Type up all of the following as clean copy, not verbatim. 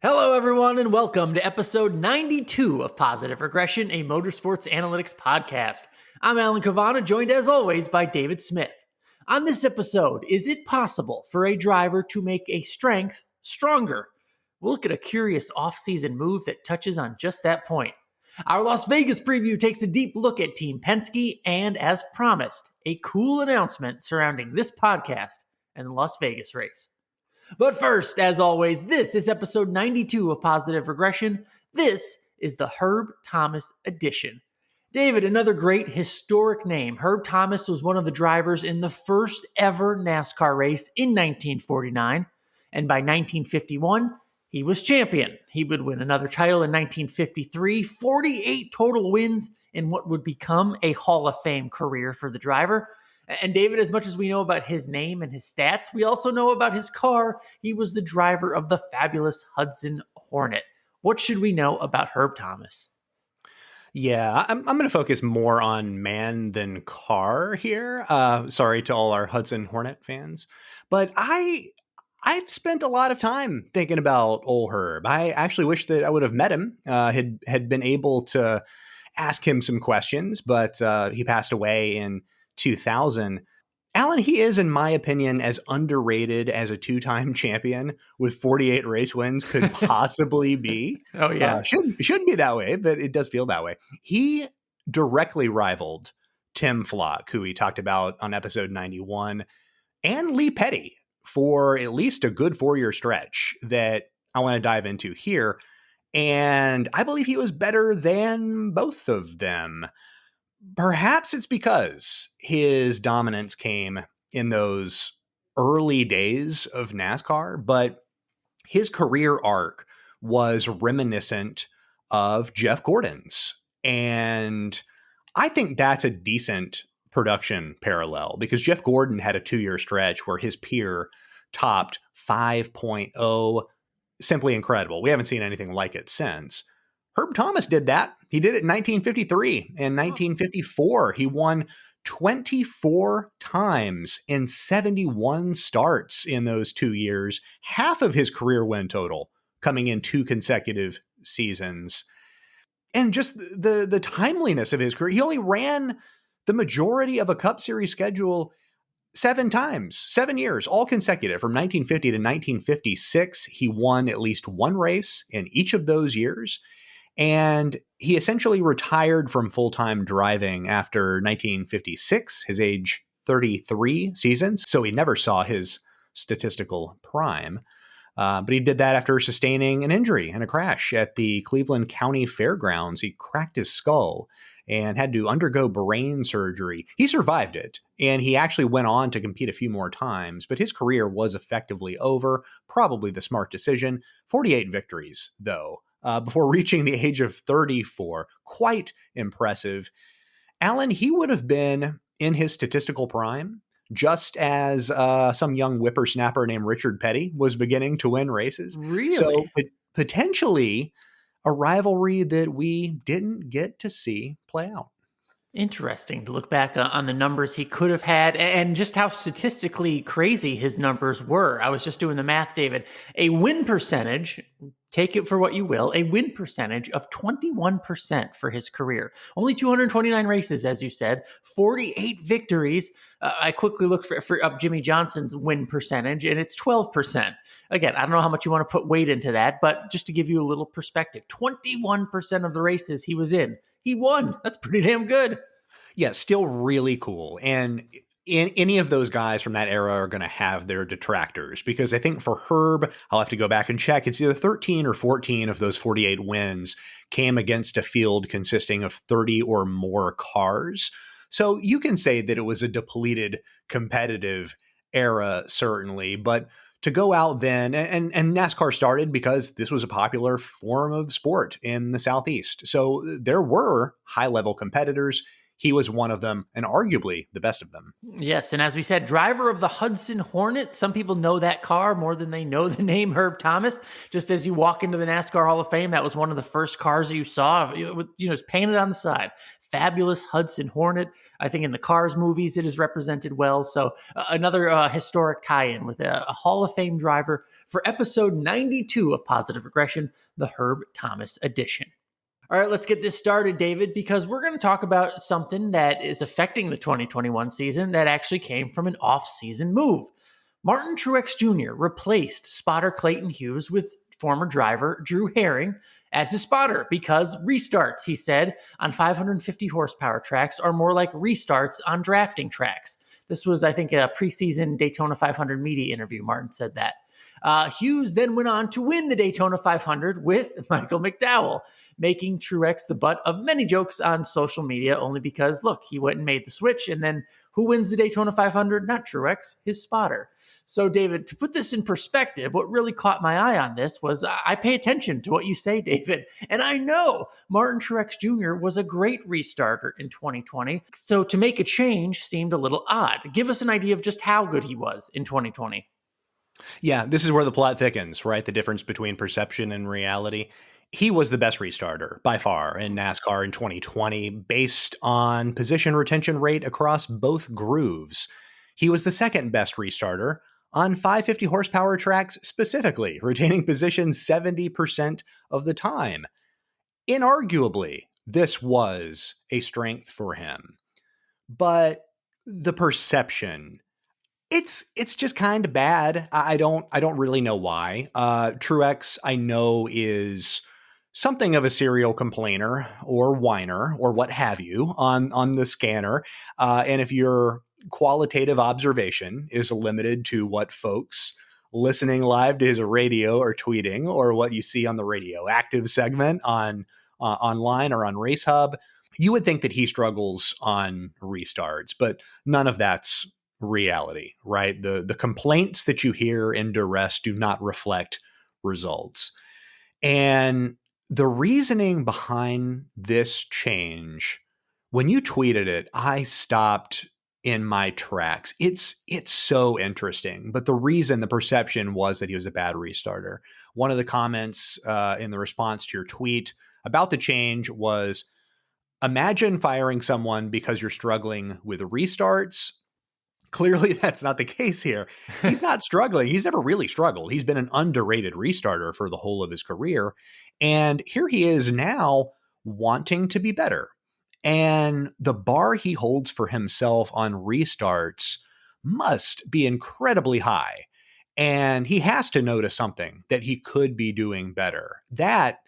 Hello, everyone, and welcome to episode 92 of Positive Regression, a motorsports analytics podcast. I'm Alan Cavanna, joined as always by David Smith. On this episode, is it possible for a driver to make a strength stronger? We'll look at a curious off-season move that touches on just that point. Our Las Vegas preview takes a deep look at Team Penske, and as promised, a cool announcement surrounding this podcast and the Las Vegas race. But first, as always, this is episode 92 of Positive Regression. This is the Herb Thomas edition. David, another great historic name. Herb Thomas was one of the drivers in the first ever NASCAR race in 1949. And by 1951, he was champion. He would win another title in 1953, 48 total wins in what would become a Hall of Fame career for the driver. And David, as much as we know about his name and his stats, we also know about his car. He was the driver of the fabulous Hudson Hornet. What should we know about Herb Thomas? Yeah, I'm going to focus more on man than car here. Sorry to all our Hudson Hornet fans, but I've spent a lot of time thinking about old Herb. I actually wish that I would have met him, had been able to ask him some questions, but he passed away in 2000. Alan, he is, in my opinion, as underrated as a two-time champion with 48 race wins could possibly be. Oh, yeah. Shouldn't be that way, but it does feel that way. He directly rivaled Tim Flock, who we talked about on episode 91, and Lee Petty for at least a good 4-year stretch that I want to dive into here. And I believe he was better than both of them. Perhaps it's because his dominance came in those early days of NASCAR, but his career arc was reminiscent of Jeff Gordon's. And I think that's a decent production parallel because Jeff Gordon had a 2-year stretch where his peer topped 5.0. Simply incredible. We haven't seen anything like it since. Herb Thomas did that. He did it in 1953 and 1954. He won 24 times in 71 starts in those 2 years, half of his career win total coming in 2 consecutive seasons. And just the timeliness of his career. He only ran the majority of a Cup Series schedule 7 times, 7 years, all consecutive. From 1950 to 1956, he won at least one race in each of those years. And he essentially retired from full-time driving after 1956, his age 33 seasons. So he never saw his statistical prime. But he did that after sustaining an injury in a crash at the Cleveland County Fairgrounds. He cracked his skull and had to undergo brain surgery. He survived it, and he actually went on to compete a few more times, but his career was effectively over. Probably the smart decision. 48 victories, though. Before reaching the age of 34. Quite impressive. Alan, he would have been in his statistical prime, just as some young whippersnapper named Richard Petty was beginning to win races. Really? So potentially a rivalry that we didn't get to see play out. Interesting to look back on the numbers he could have had and just how statistically crazy his numbers were. I was just doing the math, David. A win percentage, take it for what you will, a win percentage of 21% for his career. Only 229 races, as you said, 48 victories. I quickly looked for up Jimmy Johnson's win percentage, and it's 12%. Again, I don't know how much you want to put weight into that, but just to give you a little perspective, 21% of the races he was in, he won. That's pretty damn good. Yeah, still really cool. And any of those guys from that era are going to have their detractors because I think for Herb, I'll have to go back and check. It's either 13 or 14 of those 48 wins came against a field consisting of 30 or more cars. So you can say that it was a depleted competitive era, certainly, but to go out then, and NASCAR started because this was a popular form of sport in the Southeast. So there were high-level competitors. he was one of them, and arguably the best of them. Yes, and as we said, driver of the Hudson Hornet. Some people know that car more than they know the name Herb Thomas. Just as you walk into the NASCAR Hall of Fame, that was one of the first cars you saw. It's painted on the side. Fabulous Hudson Hornet. I think in the Cars movies it is represented well. So another historic tie-in with a Hall of Fame driver for episode 92 of Positive Regression, the Herb Thomas edition. All right, let's get this started, David, because we're going to talk about something that is affecting the 2021 season that actually came from an off-season move. Martin Truex Jr. replaced spotter Clayton Hughes with former driver Drew Herring as his spotter because restarts, he said, on 550 horsepower tracks are more like restarts on drafting tracks. This was, I think, a preseason Daytona 500 media interview. Martin said that. Hughes then went on to win the Daytona 500 with Michael McDowell, making Truex the butt of many jokes on social media only because, look, he went and made the switch. And then who wins the Daytona 500? Not Truex, his spotter. So, David, to put this in perspective, what really caught my eye on this was I pay attention to what you say, David. And I know Martin Truex Jr. was a great restarter in 2020. So to make a change seemed a little odd. Give us an idea of just how good he was in 2020. Yeah, this is where the plot thickens, right? The difference between perception and reality. He was the best restarter by far in NASCAR in 2020, based on position retention rate across both grooves. He was the second best restarter on 550 horsepower tracks specifically, retaining position 70% of the time. Inarguably, this was a strength for him. But the perception, it's just kind of bad. I don't really know why. Truex, I know, is something of a serial complainer or whiner or what have you on the scanner. And if your qualitative observation is limited to what folks listening live to his radio or tweeting or what you see on the radioactive segment on online or on Race Hub, you would think that he struggles on restarts, but none of that's reality, right? The complaints that you hear in duress do not reflect results. And the reasoning behind this change, when you tweeted it, I stopped in my tracks. It's so interesting. But the perception was that he was a bad restarter. One of the comments in the response to your tweet about the change was, imagine firing someone because you're struggling with restarts. Clearly, that's not the case here. He's not struggling. He's never really struggled. He's been an underrated restarter for the whole of his career. And here he is now wanting to be better. And the bar he holds for himself on restarts must be incredibly high. And he has to notice something that he could be doing better. That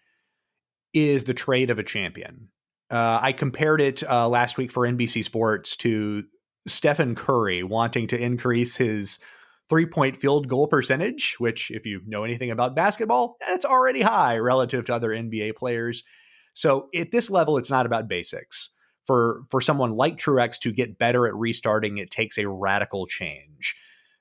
is the trait of a champion. I compared it last week for NBC Sports to Stephen Curry wanting to increase his 3-point field goal percentage, which, if you know anything about basketball, that's already high relative to other NBA players. So at this level, it's not about basics. For someone like Truex to get better at restarting, it takes a radical change.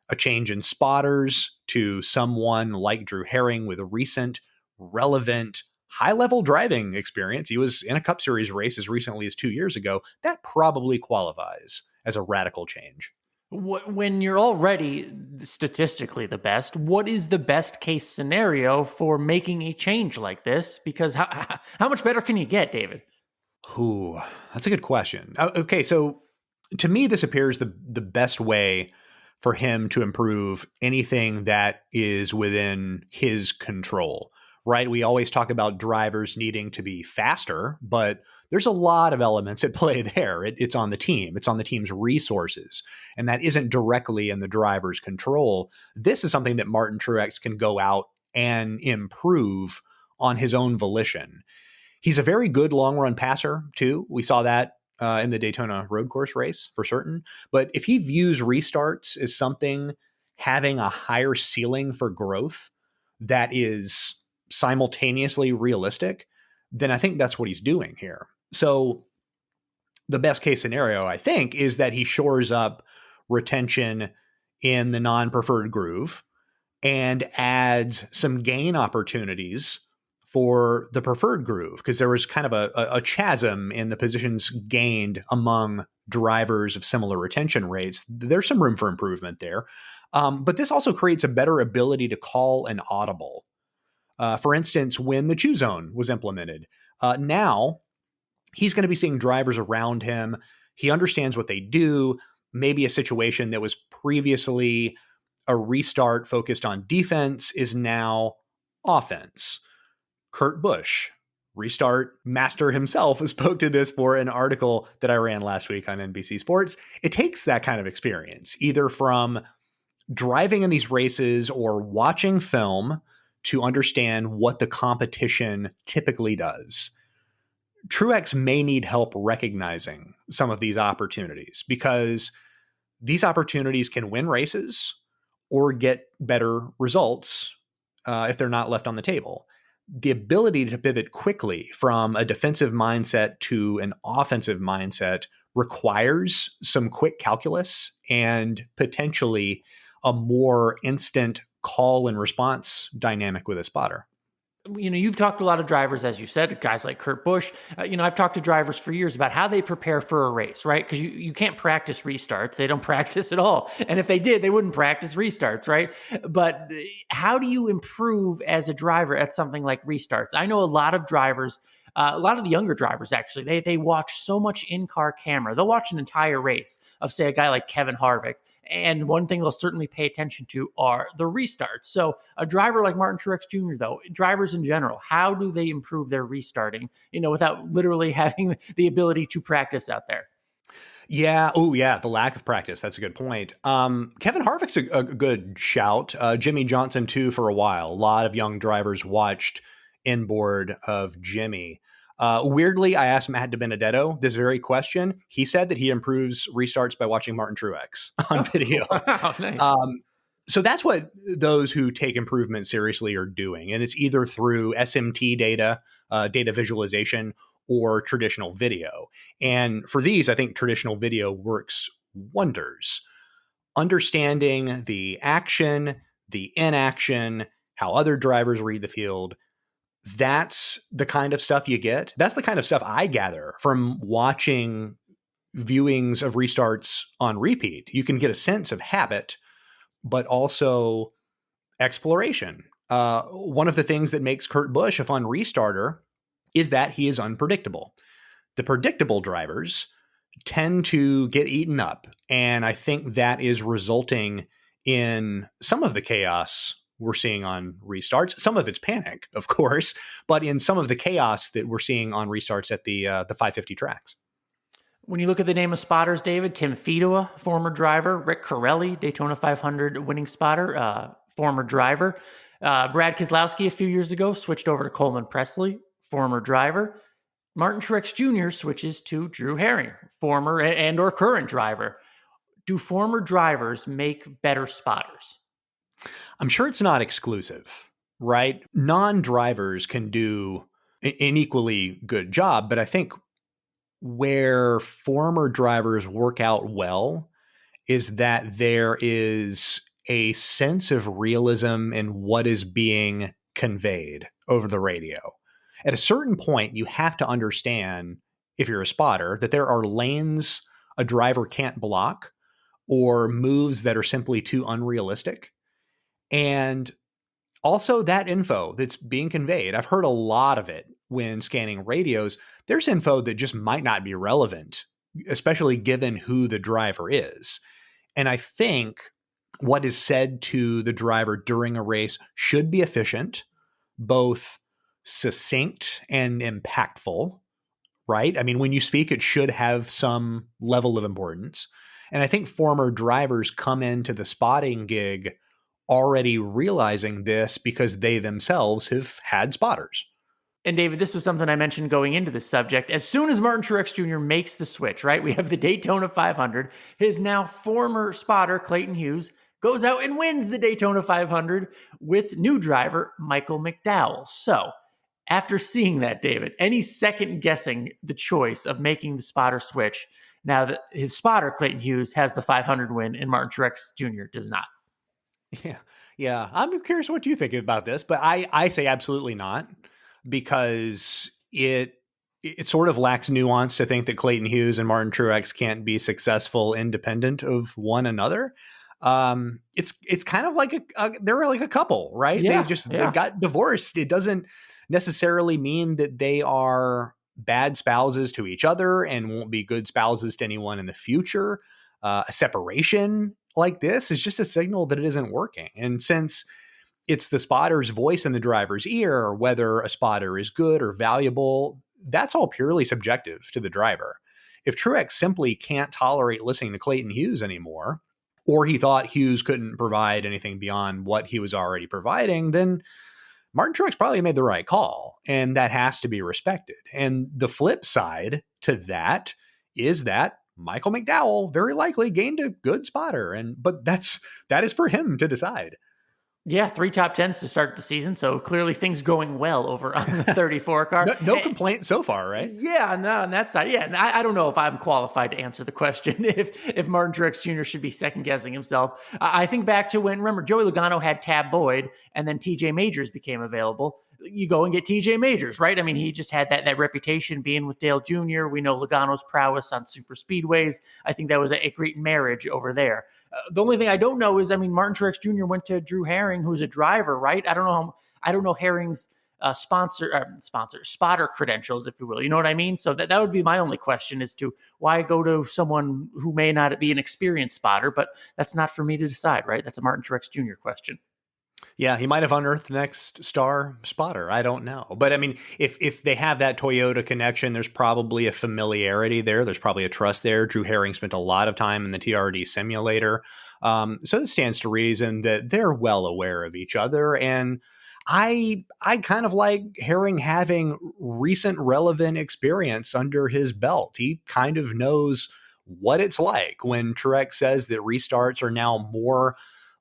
A change in spotters to someone like Drew Herring with a recent, relevant, high-level driving experience. He was in a Cup Series race as recently as 2 years ago. That probably qualifies as a radical change. When you're already statistically the best, what is the best case scenario for making a change like this? Because how much better can you get, David? Ooh, that's a good question. Okay, so to me, this appears the best way for him to improve anything that is within his control, right? We always talk about drivers needing to be faster, but there's a lot of elements at play there. It's on the team. It's on the team's resources. And that isn't directly in the driver's control. This is something that Martin Truex can go out and improve on his own volition. He's a very good long-run passer, too. We saw that in the Daytona road course race for certain. But if he views restarts as something having a higher ceiling for growth that is simultaneously realistic, then I think that's what he's doing here. So the best case scenario, I think, is that he shores up retention in the non-preferred groove and adds some gain opportunities for the preferred groove, because there was kind of a chasm in the positions gained among drivers of similar retention rates. There's some room for improvement there. But this also creates a better ability to call an audible. For instance, when the chew zone was implemented, now he's going to be seeing drivers around him. He understands what they do. Maybe a situation that was previously a restart focused on defense is now offense. Kurt Busch, restart master himself, spoke to this for an article that I ran last week on NBC Sports. It takes that kind of experience, either from driving in these races or watching film to understand what the competition typically does. Truex may need help recognizing some of these opportunities, because these opportunities can win races or get better results if they're not left on the table. The ability to pivot quickly from a defensive mindset to an offensive mindset requires some quick calculus and potentially a more instant call and response dynamic with a spotter. You've talked to a lot of drivers, as you said, guys like Kurt Busch. I've talked to drivers for years about how they prepare for a race, right? Because you can't practice restarts. They don't practice at all. And if they did, they wouldn't practice restarts, right? But how do you improve as a driver at something like restarts? I know a lot of drivers, a lot of the younger drivers, actually, they watch so much in-car camera. They'll watch an entire race of, say, a guy like Kevin Harvick. And one thing they'll certainly pay attention to are the restarts. So a driver like Martin Truex Jr., though, drivers in general, how do they improve their restarting, without literally having the ability to practice out there? Yeah. Oh, yeah. The lack of practice. That's a good point. Kevin Harvick's a good shout. Jimmy Johnson, too, for a while. A lot of young drivers watched inboard of Jimmy. Weirdly, I asked Matt DiBenedetto this very question. He said that he improves restarts by watching Martin Truex on video. Wow, nice. So that's what those who take improvement seriously are doing. And it's either through SMT data, data visualization, or traditional video. And for these, I think traditional video works wonders. Understanding the action, the inaction, how other drivers read the field, that's the kind of stuff you get. That's the kind of stuff I gather from watching viewings of restarts on repeat. You can get a sense of habit, but also exploration. One of the things that makes Kurt Busch a fun restarter is that he is unpredictable. The predictable drivers tend to get eaten up. And I think that is resulting in some of the chaos we're seeing on restarts. Some of it's panic, of course, but in some of the chaos that we're seeing on restarts at the 550 tracks. When you look at the name of spotters, David, Tim Fedowa, former driver, Rick Corelli, Daytona 500 winning spotter, former driver, Brad Keselowski a few years ago switched over to Coleman Presley, former driver. Martin Truex Jr. switches to Drew Herring, former and or current driver. Do former drivers make better spotters? I'm sure it's not exclusive, right? Non-drivers can do an equally good job, but I think where former drivers work out well is that there is a sense of realism in what is being conveyed over the radio. At a certain point, you have to understand, if you're a spotter, that there are lanes a driver can't block or moves that are simply too unrealistic. And also that info that's being conveyed, I've heard a lot of it when scanning radios. There's info that just might not be relevant, especially given who the driver is. And I think what is said to the driver during a race should be efficient, both succinct and impactful, right? I mean, when you speak, it should have some level of importance. And I think former drivers come into the spotting gig already realizing this because they themselves have had spotters. And David, this was something I mentioned going into this subject. As soon as Martin Truex Jr. makes the switch, right? We have the Daytona 500. His now former spotter, Clayton Hughes, goes out and wins the Daytona 500 with new driver Michael McDowell. So after seeing that, David, any second guessing the choice of making the spotter switch now that his spotter, Clayton Hughes, has the 500 win and Martin Truex Jr. does not? Yeah. I'm curious what you think about this, but I say absolutely not, because it sort of lacks nuance to think that Clayton Hughes and Martin Truex can't be successful independent of one another. It's kind of like they're like a couple, right? Yeah, they got divorced. It doesn't necessarily mean that they are bad spouses to each other and won't be good spouses to anyone in the future. A separation like this is just a signal that it isn't working. And since it's the spotter's voice in the driver's ear, whether a spotter is good or valuable, that's all purely subjective to the driver. If Truex simply can't tolerate listening to Clayton Hughes anymore, or he thought Hughes couldn't provide anything beyond what he was already providing, then Martin Truex probably made the right call, and that has to be respected. And the flip side to that is that Michael McDowell very likely gained a good spotter, but that is for him to decide. Yeah, 3 top 10s to start the season, so clearly things going well over on the 34 car. No complaints so far, right? Yeah, not on that side. Yeah, and I don't know if I'm qualified to answer the question if Martin Truex Jr. should be second-guessing himself. I think back to when, remember, Joey Logano had Tab Boyd, and then TJ Majors became available. You go and get TJ Majors, right? I mean, he just had that reputation being with Dale Jr. We know Logano's prowess on super speedways. I think that was a great marriage over there. The only thing I don't know is, I mean, Martin Truex Jr. went to Drew Herring, who's a driver, right? I don't know Herring's spotter credentials, if you will. You know what I mean? So that would be my only question as to why go to someone who may not be an experienced spotter, but that's not for me to decide, right? That's a Martin Truex Jr. question. Yeah, he might have unearthed the next star spotter. I don't know. But I mean, if they have that Toyota connection, there's probably a familiarity there. There's probably a trust there. Drew Herring spent a lot of time in the TRD simulator. So it stands to reason that they're well aware of each other. And I kind of like Herring having recent relevant experience under his belt. He kind of knows what it's like when Truex says that restarts are now more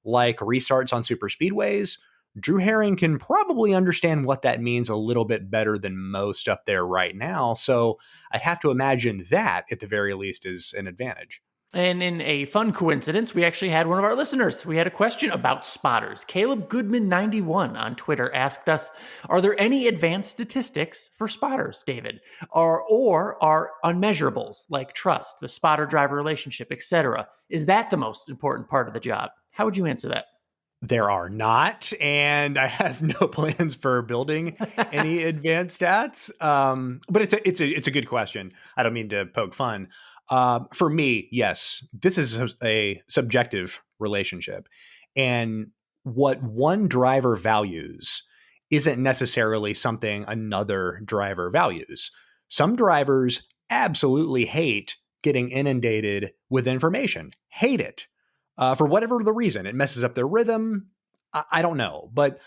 like restarts on super speedways. Drew Herring can probably understand what that means a little bit better than most up there right now. So I'd have to imagine that at the very least is an advantage. And in a fun coincidence, we actually had one of our listeners. We had a question about spotters. Caleb Goodman 91 on Twitter asked us, are there any advanced statistics for spotters, David? Or are unmeasurables like trust, the spotter-driver relationship, etc.? Is that the most important part of the job? How would you answer that? There are not, and I have no plans for building any advanced stats. But it's a good question. I don't mean to poke fun. For me, yes, this is a subjective relationship, and what one driver values isn't necessarily something another driver values. Some drivers absolutely hate getting inundated with information, hate it. For whatever the reason, it messes up their rhythm. I don't know, but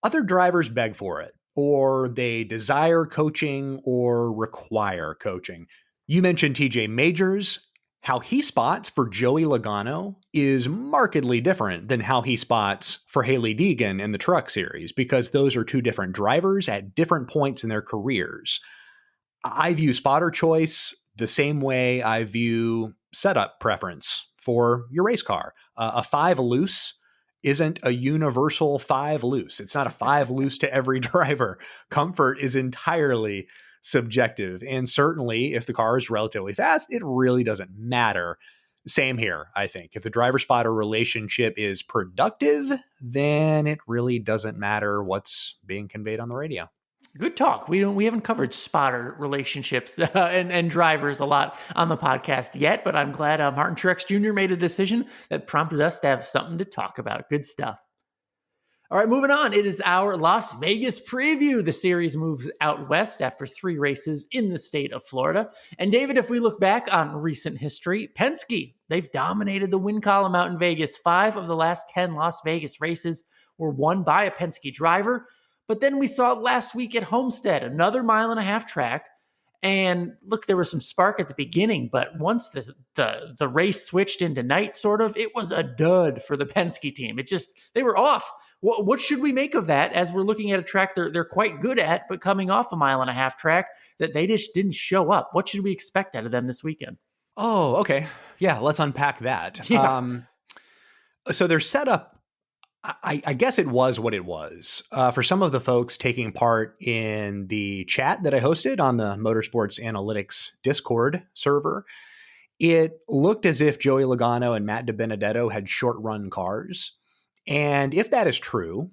other drivers beg for it, or they desire coaching or require coaching. You mentioned TJ Majors. How he spots for Joey Logano is markedly different than how he spots for Hailie Deegan in the Truck Series, because those are two different drivers at different points in their careers. I view spotter choice the same way I view setup preference for your race car. A 5 loose isn't a universal 5 loose. It's not a 5 loose to every driver. Comfort is entirely subjective. And certainly if the car is relatively fast, it really doesn't matter. Same here, I think. If the driver-spotter relationship is productive, then it really doesn't matter what's being conveyed on the radio. Good talk. We haven't covered spotter relationships and drivers a lot on the podcast yet, but I'm glad Martin Truex Jr. made a decision that prompted us to have something to talk about. Good stuff. All right, moving on. It is our Las Vegas preview. The series moves out west after 3 races in the state of Florida. And David, if we look back on recent history, Penske, they've dominated the win column out in Vegas. 5 of the last 10 Las Vegas races were won by a Penske driver. But then we saw it last week at Homestead, another 1.5-mile track. And look, there was some spark at the beginning, but once the race switched into night, sort of, it was a dud for the Penske team. They were off. What should we make of that as we're looking at a track they're quite good at, but coming off a 1.5-mile track that they just didn't show up? What should we expect out of them this weekend? Oh, okay. Yeah, let's unpack that. Yeah. So their setup, I guess it was what it was. For some of the folks taking part in the chat that I hosted on the Motorsports Analytics Discord server, it looked as if Joey Logano and Matt DiBenedetto had short run cars. And if that is true,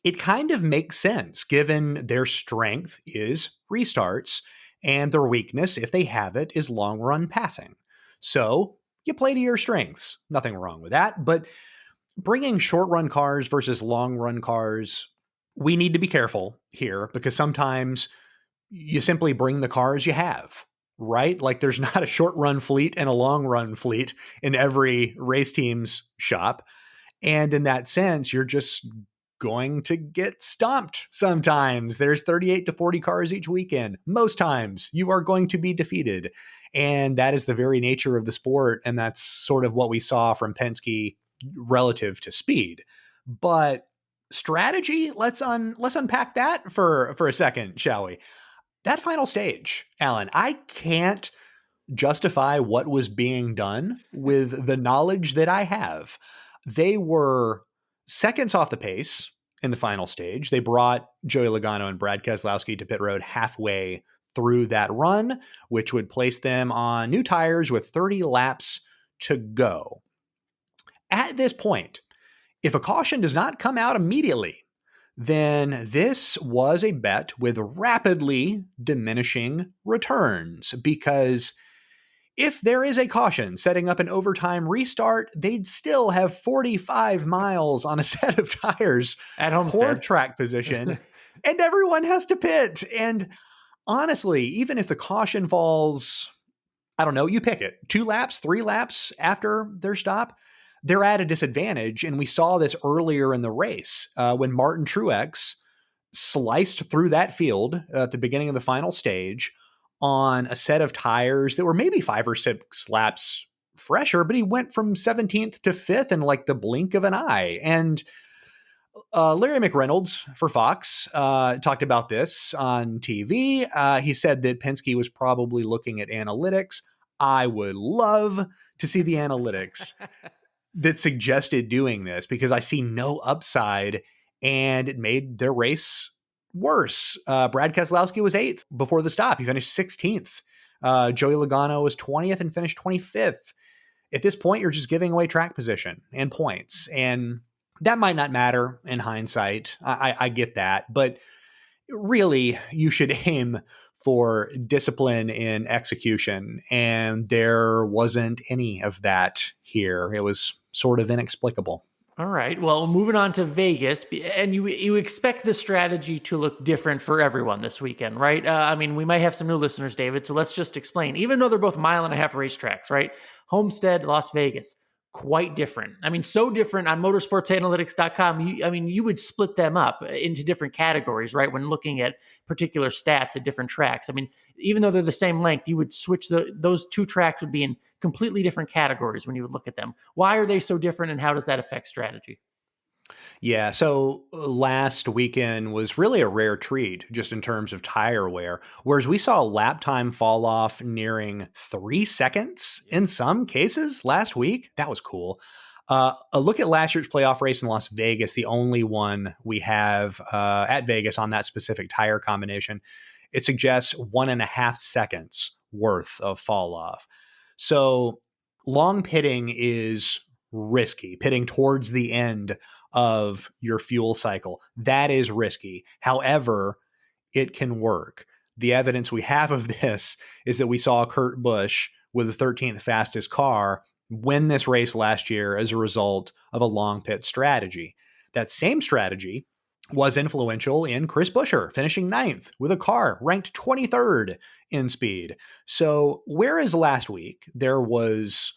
it kind of makes sense given their strength is restarts and their weakness, if they have it, is long run passing. So you play to your strengths. Nothing wrong with that. But bringing short run cars versus long run cars, we need to be careful here because sometimes you simply bring the cars you have, right? Like there's not a short run fleet and a long run fleet in every race team's shop. And in that sense, you're just going to get stomped sometimes. There's 38 to 40 cars each weekend. Most times you are going to be defeated. And that is the very nature of the sport. And that's sort of what we saw from Penske relative to speed. But strategy, let's unpack that for a second, shall we? That final stage, Alan, I can't justify what was being done with the knowledge that I have. They were seconds off the pace in the final stage. They brought Joey Logano and Brad Keselowski to pit road halfway through that run, which would place them on new tires with 30 laps to go. At this point, if a caution does not come out immediately, then this was a bet with rapidly diminishing returns, because if there is a caution setting up an overtime restart, they'd still have 45 miles on a set of tires at for Homestead track position, and everyone has to pit. And honestly, even if the caution falls, I don't know, you pick it, 2 laps, 3 laps after their stop, they're at a disadvantage. And we saw this earlier in the race when Martin Truex sliced through that field at the beginning of the final stage on a set of tires that were maybe 5 or 6 laps fresher, but he went from 17th to 5th in like the blink of an eye. And Larry McReynolds for Fox talked about this on TV. He said that Penske was probably looking at analytics. I would love to see the analytics that suggested doing this, because I see no upside, and it made their race worse. Brad Keselowski was 8th before the stop. He finished 16th. Joey Logano was 20th and finished 25th. At this point, you're just giving away track position and points. And that might not matter in hindsight. I get that. But really, you should aim for discipline in execution. And there wasn't any of that here. It was sort of inexplicable. All right. Well, moving on to Vegas, and you expect the strategy to look different for everyone this weekend, right? I mean, we might have some new listeners, David, so let's just explain. Even though they're both 1.5 mile racetracks, right? Homestead, Las Vegas, quite different. I mean, so different on motorsportsanalytics.com. You would split them up into different categories, right? When looking at particular stats at different tracks. I mean, even though they're the same length, you would switch those 2 tracks would be in completely different categories when you would look at them. Why are they so different, and how does that affect strategy? Yeah, so last weekend was really a rare treat just in terms of tire wear, whereas we saw lap time fall off nearing 3 seconds in some cases last week. That was cool. A look at last year's playoff race in Las Vegas, the only one we have at Vegas on that specific tire combination, it suggests 1.5 seconds worth of fall off. So long pitting is risky, pitting towards the end of your fuel cycle. That is risky. However, it can work. The evidence we have of this is that we saw Kurt Busch with the 13th fastest car win this race last year as a result of a long pit strategy. That same strategy was influential in Chris Buescher finishing 9th with a car ranked 23rd in speed. So whereas last week there was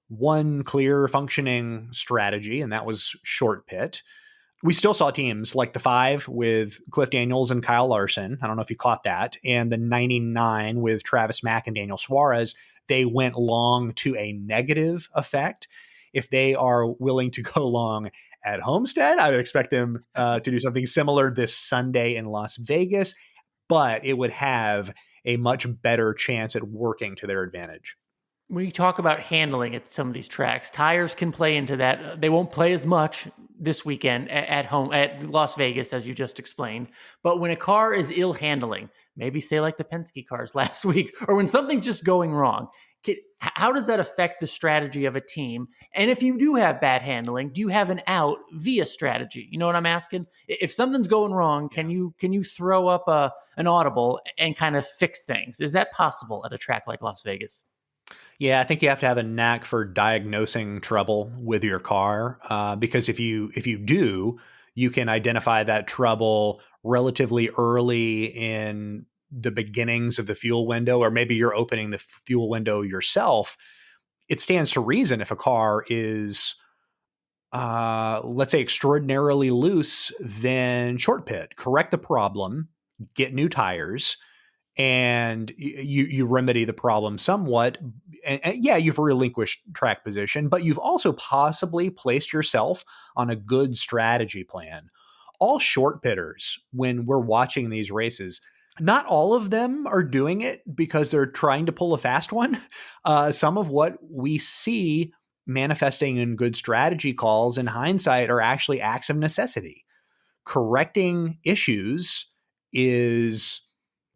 one clear functioning strategy, and that was short pit, we still saw teams like the 5 with Cliff Daniels and Kyle Larson. I don't know if you caught that. And the 99 with Travis Mack and Daniel Suarez. They went long to a negative effect. If they are willing to go long at Homestead, I would expect them to do something similar this Sunday in Las Vegas, but it would have a much better chance at working to their advantage. We talk about handling at some of these tracks. Tires can play into that. They won't play as much this weekend at home at Las Vegas, as you just explained. But when a car is ill handling, maybe say like the Penske cars last week, or when something's just going wrong, how does that affect the strategy of a team? And if you do have bad handling, do you have an out via strategy? You know what I'm asking? If something's going wrong, can you throw up an audible and kind of fix things? Is that possible at a track like Las Vegas? Yeah, I think you have to have a knack for diagnosing trouble with your car, because if you do, you can identify that trouble relatively early in the beginnings of the fuel window, or maybe you're opening the fuel window yourself. It stands to reason if a car is, let's say, extraordinarily loose, then short pit, correct the problem, get new tires, and you remedy the problem somewhat. And yeah, you've relinquished track position, but you've also possibly placed yourself on a good strategy plan. All short pitters, when we're watching these races, not all of them are doing it because they're trying to pull a fast one. Some of what we see manifesting in good strategy calls in hindsight are actually acts of necessity. Correcting issues is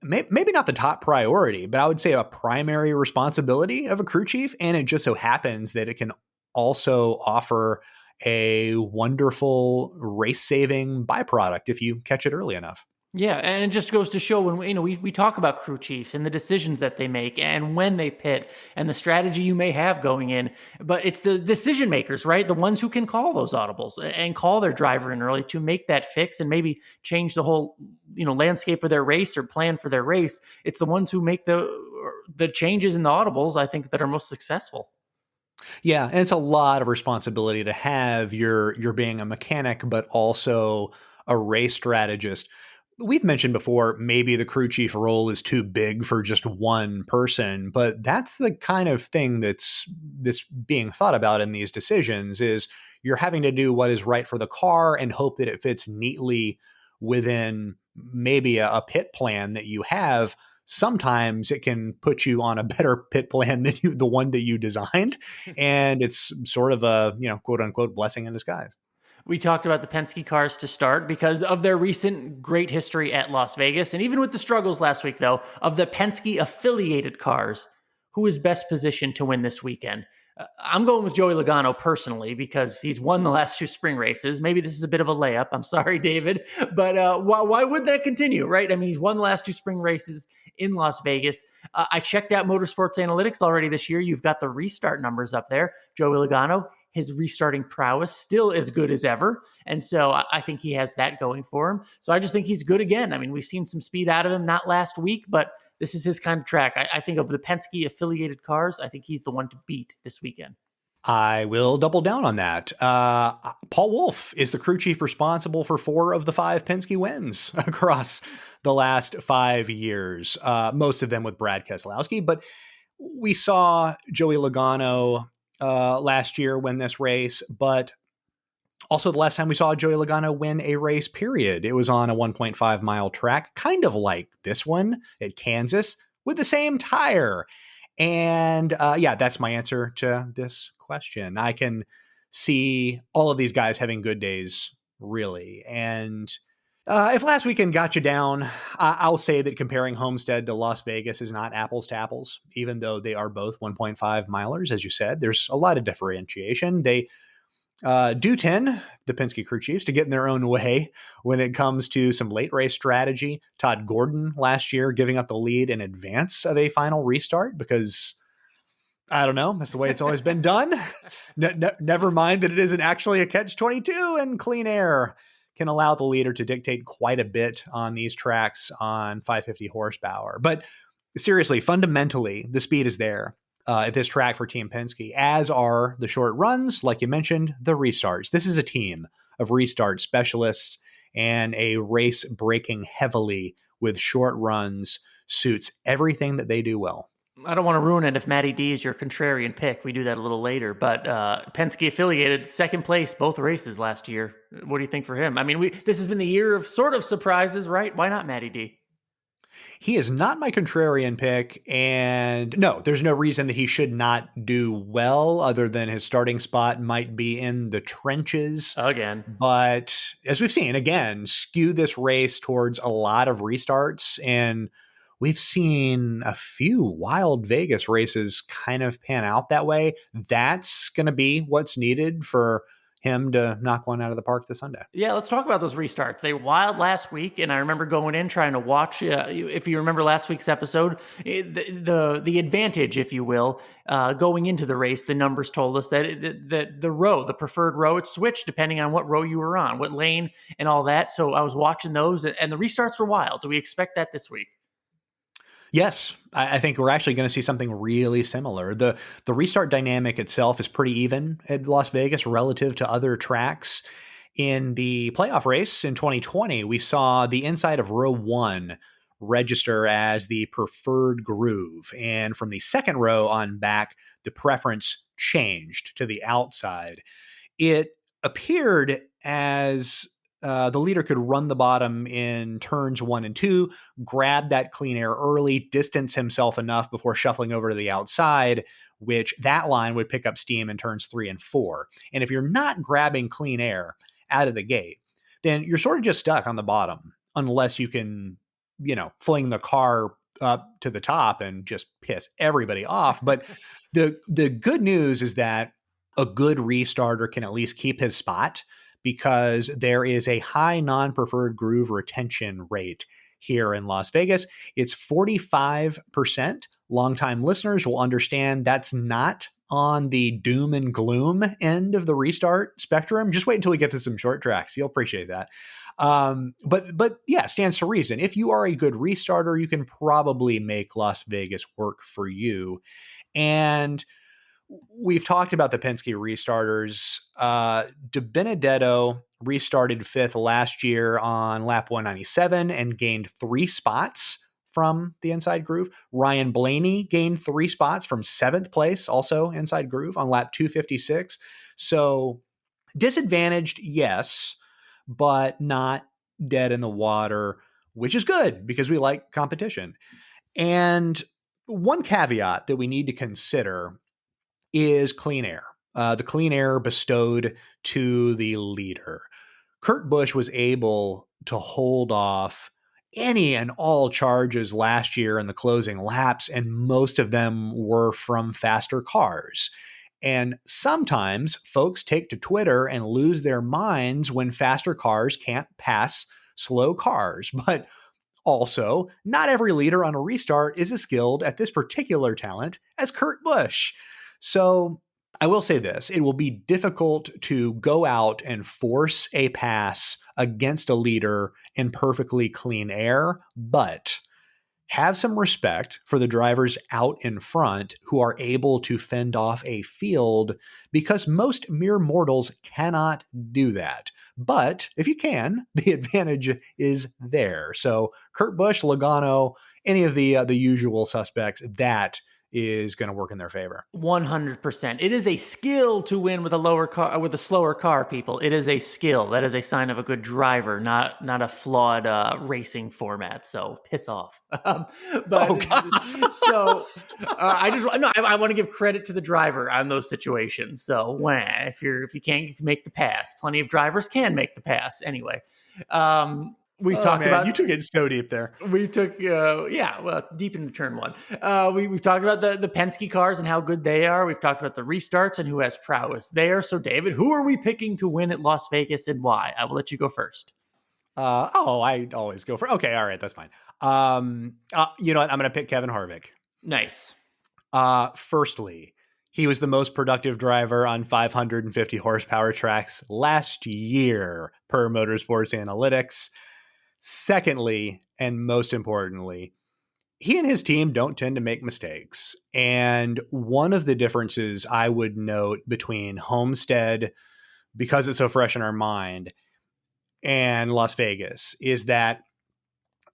maybe not the top priority, but I would say a primary responsibility of a crew chief. And it just so happens that it can also offer a wonderful race saving byproduct if you catch it early enough. Yeah, and it just goes to show when we talk about crew chiefs and the decisions that they make and when they pit and the strategy you may have going in, but it's the decision makers, right? The ones who can call those audibles and call their driver in early to make that fix and maybe change the whole landscape of their race or plan for their race. It's the ones who make the changes in the audibles, I think, that are most successful. Yeah, and it's a lot of responsibility to have. You're being a mechanic, but also a race strategist. We've mentioned before, maybe the crew chief role is too big for just one person, but that's the kind of thing that's being thought about in these decisions. Is you're having to do what is right for the car and hope that it fits neatly within maybe a pit plan that you have. Sometimes it can put you on a better pit plan than the one that you designed, and it's sort of a quote unquote blessing in disguise. We talked about the Penske cars to start because of their recent great history at Las Vegas. And even with the struggles last week, though, of the Penske affiliated cars, who is best positioned to win this weekend? I'm going with Joey Logano personally because he's won the last two spring races. Maybe this is a bit of a layup. I'm sorry, David. But why would that continue, right? I mean, he's won the last two spring races in Las Vegas. I checked out Motorsports Analytics already this year. You've got the restart numbers up there. Joey Logano, his restarting prowess still as good as ever. And so I think he has that going for him. So I just think he's good again. I mean, we've seen some speed out of him, not last week, but this is his kind of track. I think of the Penske affiliated cars, I think he's the one to beat this weekend. I will double down on that. Paul Wolfe is the crew chief responsible for 4 of the 5 Penske wins across the last 5 years, most of them with Brad Keselowski. But we saw Joey Logano last year win this race, but also the last time we saw Joey Logano win a race, period, it was on a 1.5 mile track, kind of like this one at Kansas with the same tire. And yeah, that's my answer to this question. I can see all of these guys having good days, really. And if last weekend got you down, I'll say that comparing Homestead to Las Vegas is not apples to apples, even though they are both 1.5 milers, as you said. There's a lot of differentiation. They do tend, the Penske crew chiefs, to get in their own way when it comes to some late race strategy. Todd Gordon last year giving up the lead in advance of a final restart because, I don't know, that's the way it's always been done. Never mind that it isn't actually a catch-22, and clean air can allow the leader to dictate quite a bit on these tracks on 550 horsepower. But seriously, fundamentally, the speed is there at this track for Team Penske, as are the short runs, like you mentioned, the restarts. This is a team of restart specialists, and a race breaking heavily with short runs suits everything that they do well. I don't want to ruin it if Matty D is your contrarian pick. We do that a little later, but Penske affiliated second place both races last year. What do you think for him? I mean, this has been the year of sort of surprises, right? Why not Matty D? He is not my contrarian pick, and no, there's no reason that he should not do well other than his starting spot might be in the trenches. Again. But as we've seen, again, skew this race towards a lot of restarts, and we've seen a few wild Vegas races kind of pan out that way. That's going to be what's needed for him to knock one out of the park this Sunday. Yeah, let's talk about those restarts. They were wild last week, and I remember going in trying to watch. If you remember last week's episode, the advantage, if you will, going into the race, the numbers told us that the preferred row, it switched depending on what row you were on, what lane, and all that. So I was watching those, and the restarts were wild. Do we expect that this week? Yes, I think we're actually going to see something really similar. The restart dynamic itself is pretty even at Las Vegas relative to other tracks. In the playoff race in 2020, we saw the inside of row 1 register as the preferred groove. And from the second row on back, the preference changed to the outside. It appeared as the leader could run the bottom in turns 1 and 2, grab that clean air early, distance himself enough before shuffling over to the outside, which that line would pick up steam in turns 3 and 4. And if you're not grabbing clean air out of the gate, then you're sort of just stuck on the bottom unless you can, fling the car up to the top and just piss everybody off. But the good news is that a good restarter can at least keep his spot, because there is a high non-preferred groove retention rate here in Las Vegas. It's 45%. Longtime listeners will understand that's not on the doom and gloom end of the restart spectrum. Just wait until we get to some short tracks. You'll appreciate that. But yeah, stands to reason. If you are a good restarter, you can probably make Las Vegas work for you. And we've talked about the Penske restarters. De Benedetto restarted 5th last year on lap 197 and gained 3 spots from the inside groove. Ryan Blaney gained 3 spots from 7th place, also inside groove, on lap 256. So disadvantaged, yes, but not dead in the water, which is good because we like competition. And one caveat that we need to consider is clean air. The clean air bestowed to the leader. Kurt Busch was able to hold off any and all charges last year in the closing laps, and most of them were from faster cars. And sometimes folks take to Twitter and lose their minds when faster cars can't pass slow cars. But also, not every leader on a restart is as skilled at this particular talent as Kurt Busch. So I will say this, it will be difficult to go out and force a pass against a leader in perfectly clean air, but have some respect for the drivers out in front who are able to fend off a field, because most mere mortals cannot do that. But if you can, the advantage is there. So Kurt Busch, Logano, any of the usual suspects, that is going to work in their favor. 100%. It is a skill to win with a slower car, people. It is a skill. That is a sign of a good driver, not a flawed racing format. So piss off. I want to give credit to the driver on those situations. So if you can't make the pass, plenty of drivers can make the pass anyway. We've talked about. You took it so deep there. We took, deep into turn 1. We've talked about the Penske cars and how good they are. We've talked about the restarts and who has prowess there. So, David, who are we picking to win at Las Vegas and why? I will let you go first. I always go for. Okay, all right, that's fine. You know what? I'm going to pick Kevin Harvick. Nice. Firstly, he was the most productive driver on 550 horsepower tracks last year per Motorsports Analytics. Secondly, and most importantly, he and his team don't tend to make mistakes. And one of the differences I would note between Homestead, because it's so fresh in our mind, and Las Vegas is that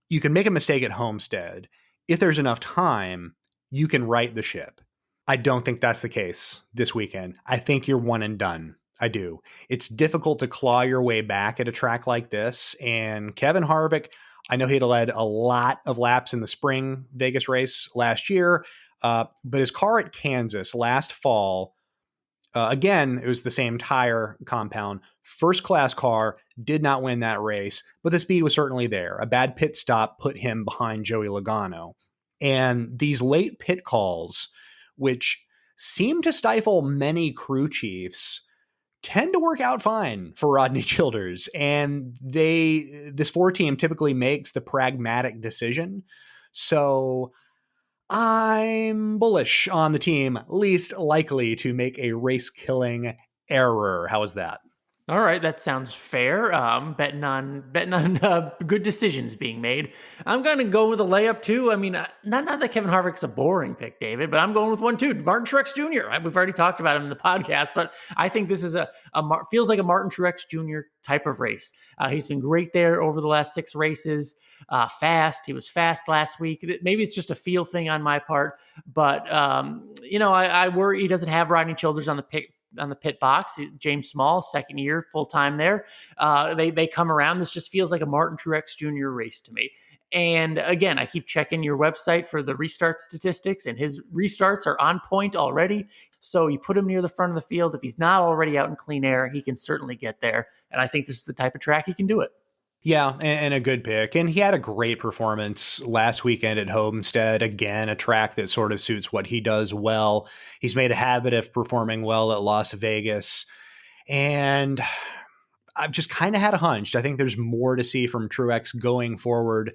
you can make a mistake at Homestead. If there's enough time, you can right the ship. I don't think that's the case this weekend. I think you're one and done. I do. It's difficult to claw your way back at a track like this. And Kevin Harvick, I know he'd led a lot of laps in the spring Vegas race last year, but his car at Kansas last fall, again, it was the same tire compound. First class car, did not win that race, but the speed was certainly there. A bad pit stop put him behind Joey Logano. And these late pit calls, which seem to stifle many crew chiefs, tend to work out fine for Rodney Childers. And this 4 team typically makes the pragmatic decision. So I'm bullish on the team least likely to make a race-killing error. How is that? All right, that sounds fair. Betting on good decisions being made. I'm going to go with a layup too. I mean, not that Kevin Harvick's a boring pick, David, but I'm going with one too. Martin Truex Jr. We've already talked about him in the podcast, but I think this is feels like a Martin Truex Jr. type of race. He's been great there over the last 6 races. Fast. He was fast last week. Maybe it's just a feel thing on my part, but I worry he doesn't have Rodney Childers on the pit box. James Small, second year, full time there. They come around. This just feels like a Martin Truex Jr. race to me. And again, I keep checking your website for the restart statistics, and his restarts are on point already. So you put him near the front of the field. If he's not already out in clean air, he can certainly get there. And I think this is the type of track he can do it. Yeah, and a good pick. And he had a great performance last weekend at Homestead. Again, a track that sort of suits what he does well. He's made a habit of performing well at Las Vegas. And I've just kind of had a hunch. I think there's more to see from Truex going forward.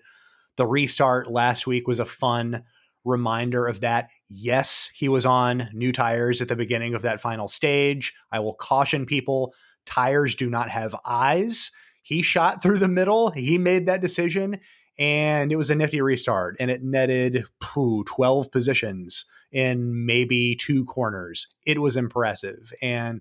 The restart last week was a fun reminder of that. Yes, he was on new tires at the beginning of that final stage. I will caution people, tires do not have eyes. He shot through the middle. He made that decision, and it was a nifty restart, and it netted 12 positions in maybe 2 corners. It was impressive, and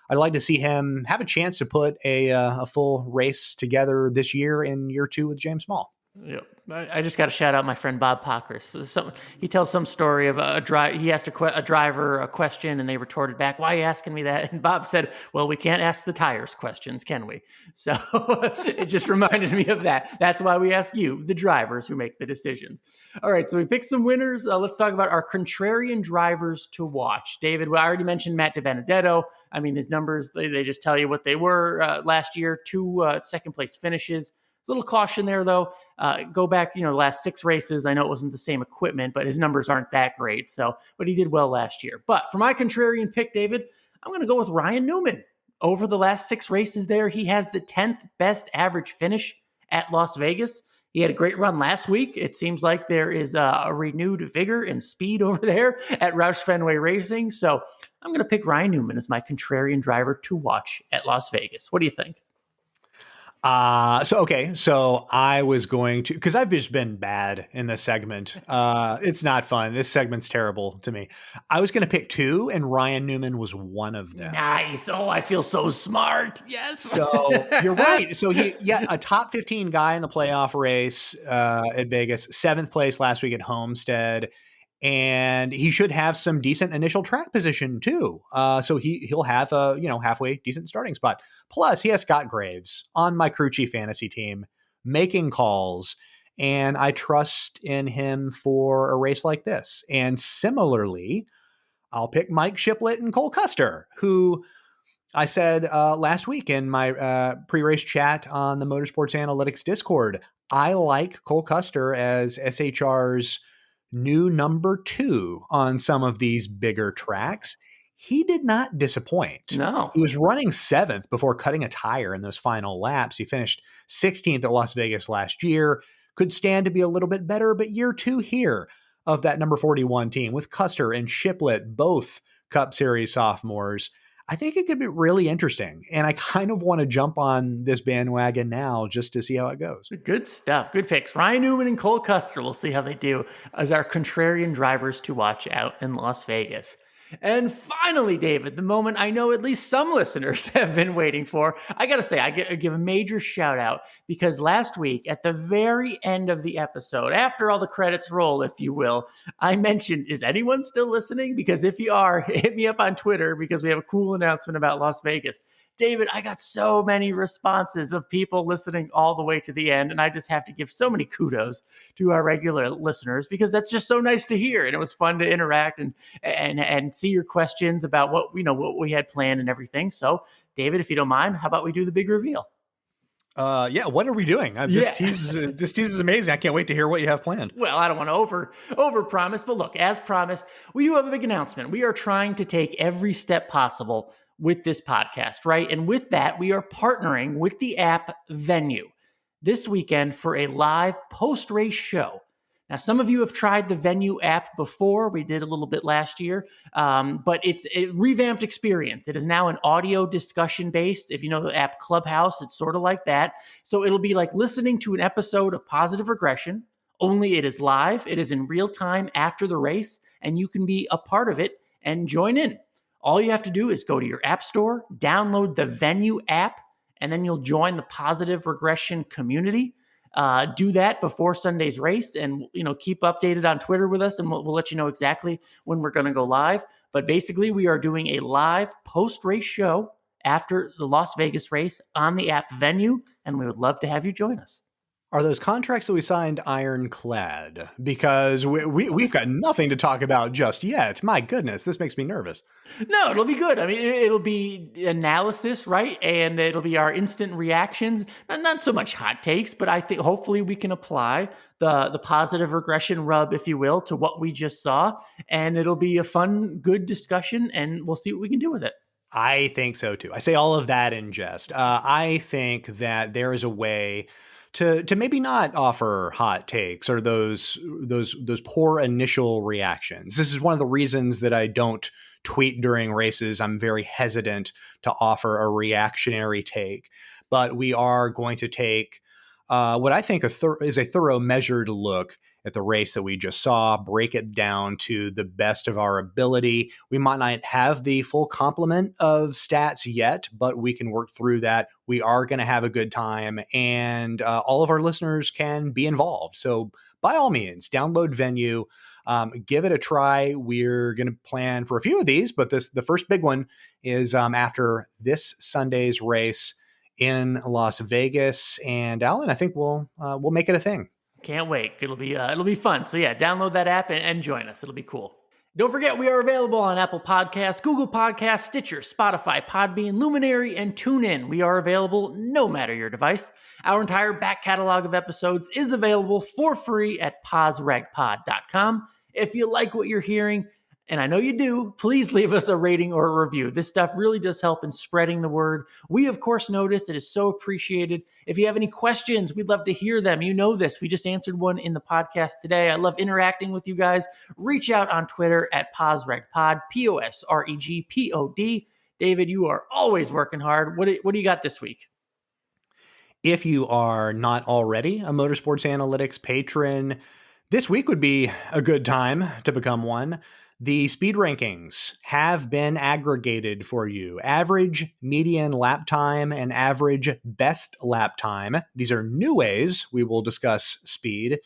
I'd like to see him have a chance to put a full race together this year in year 2 with James Small. Yep. I just got to shout out my friend Bob Pockris. He tells some story of he asked a driver a question and they retorted back, "Why are you asking me that?" And Bob said, "Well, we can't ask the tires questions, can we?" So it just reminded me of that. That's why we ask you, the drivers who make the decisions. All right, so we picked some winners. Let's talk about our contrarian drivers to watch. David, I already mentioned Matt DiBenedetto. I mean, his numbers, they just tell you what they were last year, 2 second place finishes. A little caution there, though. Go back, the last 6 races. I know it wasn't the same equipment, but his numbers aren't that great. But he did well last year. But for my contrarian pick, David, I'm going to go with Ryan Newman. Over the last 6 races there, he has the 10th best average finish at Las Vegas. He had a great run last week. It seems like there is a renewed vigor and speed over there at Roush Fenway Racing. So I'm going to pick Ryan Newman as my contrarian driver to watch at Las Vegas. What do you think? So I was going to, because I've just been bad in this segment. It's not fun. This segment's terrible to me. I was going to pick 2, and Ryan Newman was one of them. Nice. Oh, I feel so smart. Yes. So you're right. So a top 15 guy in the playoff race at Vegas, 7th place last week at Homestead. And he should have some decent initial track position too. So he'll have a halfway decent starting spot. Plus, he has Scott Graves on my crew chief fantasy team making calls, and I trust in him for a race like this. And similarly, I'll pick Mike Shiplett and Cole Custer, who I said last week in my pre-race chat on the Motorsports Analytics Discord. I like Cole Custer as SHR's new number 2 on some of these bigger tracks. He did not disappoint. No. He was running 7th before cutting a tire in those final laps. He finished 16th at Las Vegas last year. Could stand to be a little bit better, but year 2 here of that number 41 team with Custer and Shiplett, both Cup Series sophomores. I think it could be really interesting. And I kind of want to jump on this bandwagon now just to see how it goes. Good stuff. Good picks. Ryan Newman and Cole Custer. We'll see how they do as our contrarian drivers to watch out in Las Vegas. And finally, David, the moment I know at least some listeners have been waiting for. I got to say, I give a major shout out because last week at the very end of the episode, after all the credits roll, if you will, I mentioned, is anyone still listening? Because if you are, hit me up on Twitter because we have a cool announcement about Las Vegas. David, I got so many responses of people listening all the way to the end, and I just have to give so many kudos to our regular listeners because that's just so nice to hear, and it was fun to interact and see your questions about what we had planned and everything. So, David, if you don't mind, how about we do the big reveal? Yeah, what are we doing? This tease is amazing. I can't wait to hear what you have planned. Well, I don't want to over promise, but look, as promised, we do have a big announcement. We are trying to take every step possible with this podcast, right? And with that, we are partnering with the app Venue this weekend for a live post-race show. Now, some of you have tried the Venue app before. We did a little bit last year, but it's a revamped experience. It is now an audio discussion based. If you know the app Clubhouse, it's sort of like that. So it'll be like listening to an episode of Positive Regression, only it is live. It is in real time after the race, and you can be a part of it and join in. All you have to do is go to your app store, download the Venue app, and then you'll join the Positive Regression community. Do that before Sunday's race, and keep updated on Twitter with us, and we'll let you know exactly when we're going to go live. But basically, we are doing a live post-race show after the Las Vegas race on the app Venue, and we would love to have you join us. Are those contracts that we signed ironclad? Because we've got nothing to talk about just yet. My goodness, this makes me nervous. No, it'll be good. I mean, it'll be analysis, right? And it'll be our instant reactions. Not so much hot takes, but I think hopefully we can apply the positive regression rub, if you will, to what we just saw. And it'll be a fun, good discussion, and we'll see what we can do with it. I think so, too. I say all of that in jest. I think that there is a way to maybe not offer hot takes or those poor initial reactions. This is one of the reasons that I don't tweet during races. I'm very hesitant to offer a reactionary take, but we are going to take what I think is a thorough, measured look at the race that we just saw, break it down to the best of our ability. We might not have the full complement of stats yet, but we can work through that. We are going to have a good time, and all of our listeners can be involved. So by all means, download Venue, give it a try. We're going to plan for a few of these, but the first big one is after this Sunday's race in Las Vegas. And Alan, I think we'll make it a thing. Can't wait. It'll be fun. So yeah, download that app and join us. It'll be cool. Don't forget, we are available on Apple Podcasts, Google Podcasts, Stitcher, Spotify, Podbean, Luminary, and TuneIn. We are available no matter your device. Our entire back catalog of episodes is available for free at posregpod.com. If you like what you're hearing, and I know you do, please leave us a rating or a review. This stuff really does help in spreading the word. We, of course, notice it is so appreciated. If you have any questions, we'd love to hear them. You know this. We just answered one in the podcast today. I love interacting with you guys. Reach out on Twitter at PosRegPod, PosRegPod. David, you are always working hard. What do you got this week? If you are not already a Motorsports Analytics patron, this week would be a good time to become one. The speed rankings have been aggregated for you. Average median lap time and average best lap time. These are new ways we will discuss speed.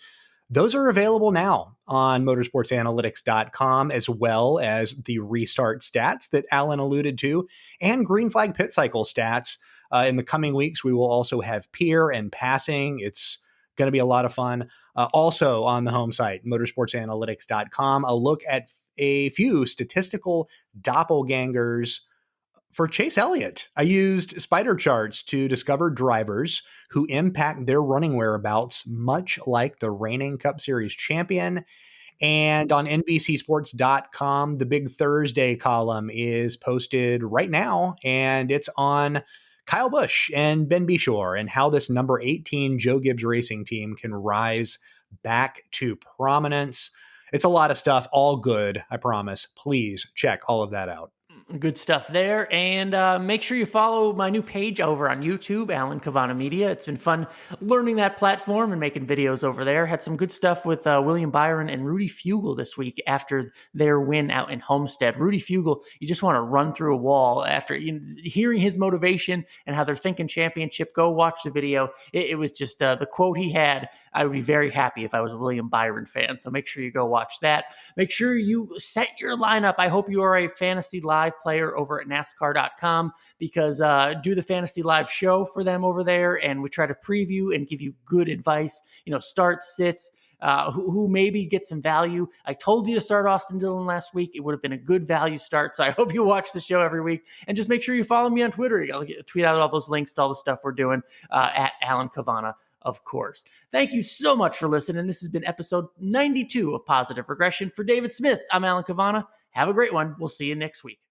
Those are available now on motorsportsanalytics.com, as well as the restart stats that Alan alluded to and green flag pit cycle stats. In the coming weeks, we will also have peer and passing. It's going to be a lot of fun. Also on the home site, motorsportsanalytics.com, a look at a few statistical doppelgangers for Chase Elliott. I used spider charts to discover drivers who impact their running whereabouts, much like the reigning Cup Series champion. And on NBCSports.com, the Big Thursday column is posted right now, and it's on Kyle Busch and Ben Bishore and how this number 18 Joe Gibbs Racing team can rise back to prominence. It's a lot of stuff, all good, I promise. Please check all of that out. Good stuff there. And make sure you follow my new page over on YouTube, Alan Cavanna Media. It's been fun learning that platform and making videos over there. Had some good stuff with William Byron and Rudy Fugle this week after their win out in Homestead. Rudy Fugle, you just want to run through a wall after hearing his motivation and how they're thinking championship. Go watch the video. It was just the quote he had I would be very happy if I was a William Byron fan. So make sure you go watch that. Make sure you set your lineup. I hope you are a Fantasy Live player over at NASCAR.com, because do the Fantasy Live show for them over there, and we try to preview and give you good advice, starts, sits, who maybe get some value. I told you to start Austin Dillon last week. It would have been a good value start. So I hope you watch the show every week, and just make sure you follow me on Twitter. I'll tweet out all those links to all the stuff we're doing at Alan Cavanna, of course. Thank you so much for listening. This has been episode 92 of Positive Regression. For David Smith, I'm Alan Cavanna. Have a great one. We'll see you next week.